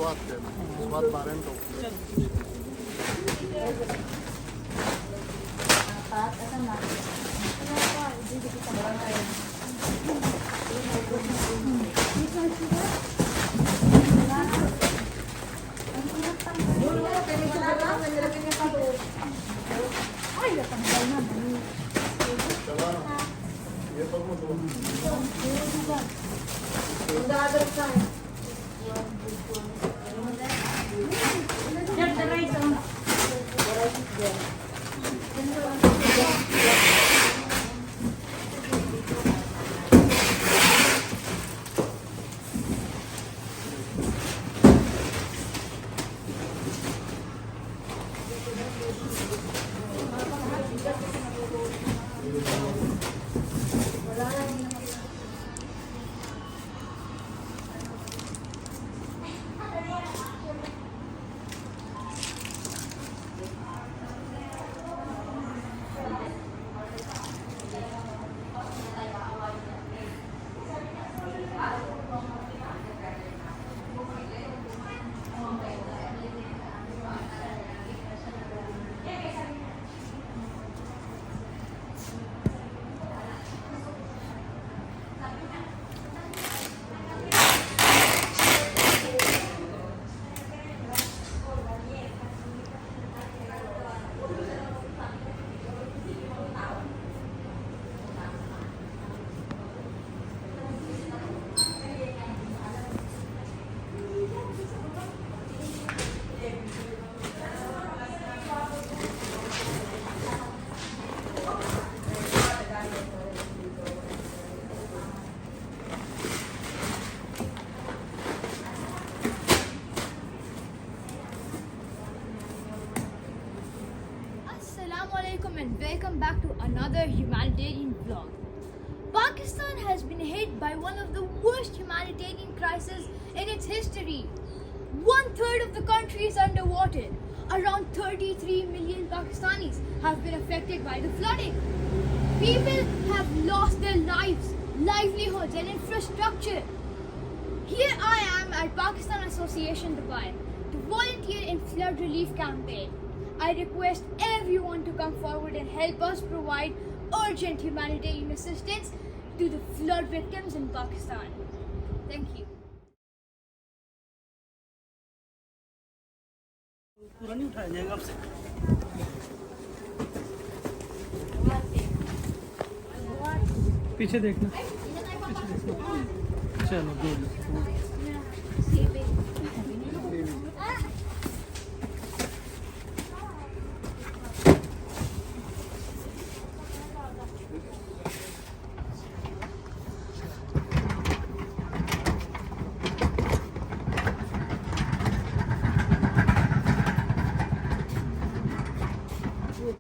बात कर इस बात बारे में तो ये तो Assalamualaikum and welcome back to another humanitarian vlog. Pakistan has been hit by one of the worst humanitarian crises in its history. 1/3 of the country is underwater. Around 33 million Pakistanis have been affected by the flooding. People have lost their lives, livelihoods and infrastructure. Here I am at Pakistan Association Dubai to volunteer in flood relief campaign. I request everyone to come forward and help us provide urgent humanitarian assistance to the flood victims in Pakistan. Thank you. पूरा नहीं उठाया जाएगा आपसे। पीछे देखना, पीछे देखना। चलो गुड।